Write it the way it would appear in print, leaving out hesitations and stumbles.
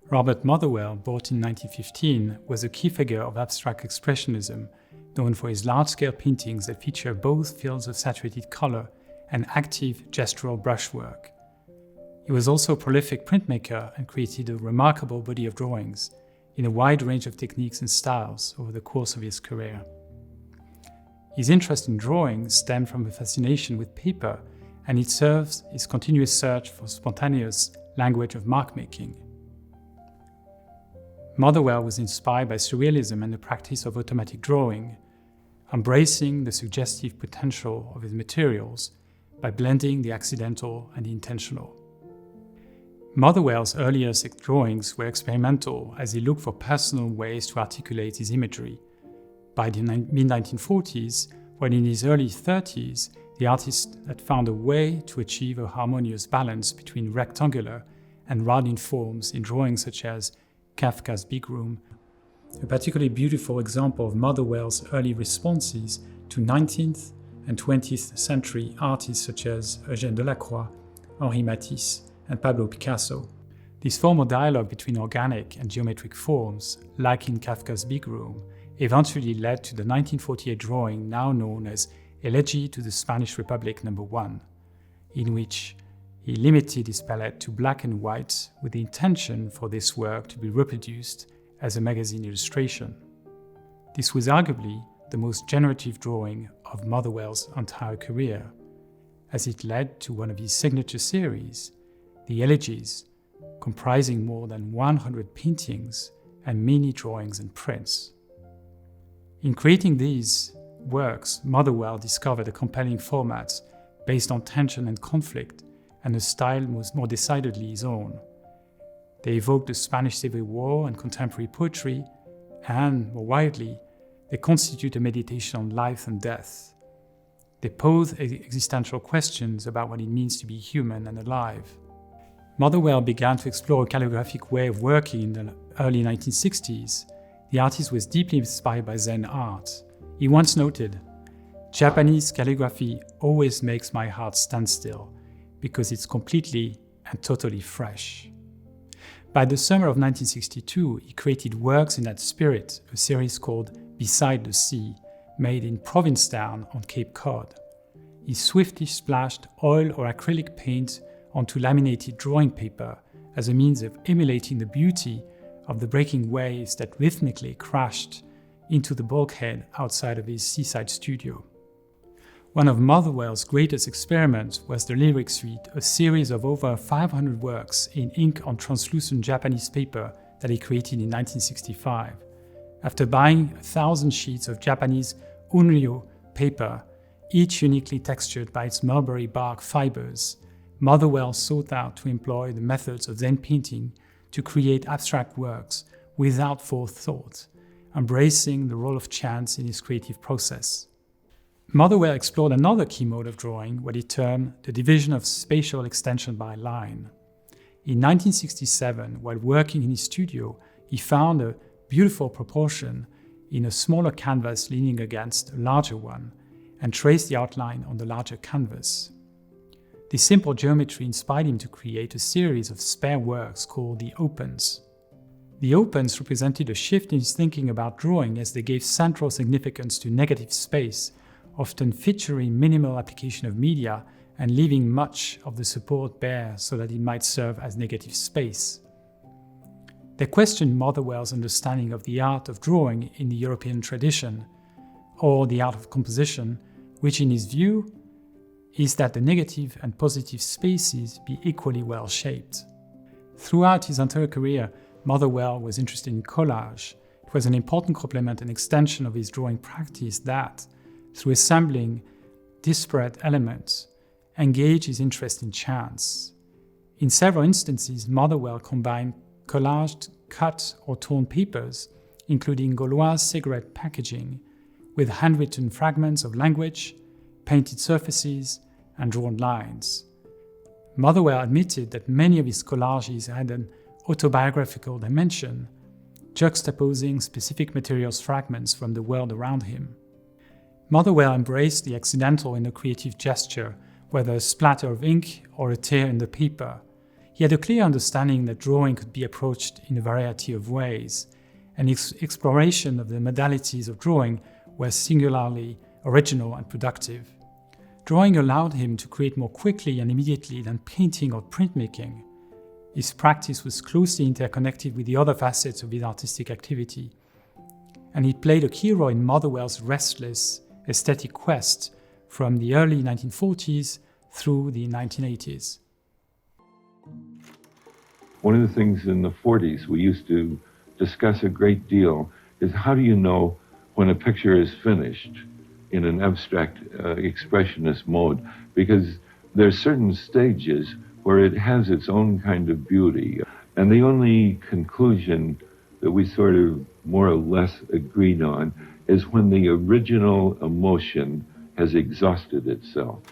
Robert Motherwell, born in 1915, was a key figure of abstract expressionism, known for his large-scale paintings that feature both fields of saturated color and active gestural brushwork. He was also a prolific printmaker and created a remarkable body of drawings in a wide range of techniques and styles over the course of his career. His interest in drawing stemmed from a fascination with paper, and it serves his continuous search for spontaneous language of mark-making. Motherwell was inspired by Surrealism and the practice of automatic drawing, embracing the suggestive potential of his materials by blending the accidental and the intentional. Motherwell's earliest drawings were experimental as he looked for personal ways to articulate his imagery. By the mid-1940s, when in his early 30s, the artist had found a way to achieve a harmonious balance between rectangular and rounded forms in drawings such as Kafka's Big Room, a particularly beautiful example of Motherwell's early responses to 19th and 20th century artists such as Eugène Delacroix, Henri Matisse, and Pablo Picasso. This formal dialogue between organic and geometric forms, like in Kafka's Big Room, eventually led to the 1948 drawing now known as Elegy to the Spanish Republic No. 1, in which he limited his palette to black and white with the intention for this work to be reproduced as a magazine illustration. This was arguably the most generative drawing of Motherwell's entire career, as it led to one of his signature series, the Elegies, comprising more than 100 paintings and many drawings and prints. In creating these works, Motherwell discovered a compelling format based on tension and conflict, and a style was more decidedly his own. They evoked the Spanish Civil War and contemporary poetry, and, more widely, they constitute a meditation on life and death. They pose existential questions about what it means to be human and alive. Motherwell began to explore a calligraphic way of working in the early 1960s. The artist was deeply inspired by Zen art. He once noted, "Japanese calligraphy always makes my heart stand still because it's completely and totally fresh." By the summer of 1962, he created works in that spirit, a series called Beside the Sea, made in Provincetown on Cape Cod. He swiftly splashed oil or acrylic paint onto laminated drawing paper as a means of emulating the beauty of the breaking waves that rhythmically crashed into the bulkhead outside of his seaside studio. One of Motherwell's greatest experiments was the Lyric Suite, a series of over 500 works in ink on translucent Japanese paper that he created in 1965. After buying 1,000 sheets of Japanese unryo paper, each uniquely textured by its mulberry bark fibers, Motherwell sought out to employ the methods of Zen painting to create abstract works without forethought, embracing the role of chance in his creative process. Motherwell explored another key mode of drawing, what he termed the division of spatial extension by line. In 1967, while working in his studio, he found a beautiful proportion in a smaller canvas leaning against a larger one, and traced the outline on the larger canvas. This simple geometry inspired him to create a series of spare works called the Opens. The Opens represented a shift in his thinking about drawing as they gave central significance to negative space, often featuring minimal application of media and leaving much of the support bare so that it might serve as negative space. They questioned Motherwell's understanding of the art of drawing in the European tradition, or the art of composition, which in his view is that the negative and positive spaces be equally well shaped. Throughout his entire career, Motherwell was interested in collage. It was an important complement and extension of his drawing practice that, through assembling disparate elements, engaged his interest in chance. In several instances, Motherwell combined collaged cut or torn papers, including Gauloise cigarette packaging, with handwritten fragments of language, painted surfaces, and drawn lines. Motherwell admitted that many of his collages had an autobiographical dimension, juxtaposing specific materials fragments from the world around him. Motherwell embraced the accidental in a creative gesture, whether a splatter of ink or a tear in the paper. He had a clear understanding that drawing could be approached in a variety of ways, and his exploration of the modalities of drawing was singularly original and productive. Drawing allowed him to create more quickly and immediately than painting or printmaking. His practice was closely interconnected with the other facets of his artistic activity, and it played a key role in Motherwell's restless aesthetic quest from the early 1940s through the 1980s. One of the things in the 40s we used to discuss a great deal is how do you know when a picture is finished in an abstract expressionist mode? Because there are certain stages where it has its own kind of beauty. And the only conclusion that we sort of more or less agreed on is when the original emotion has exhausted itself.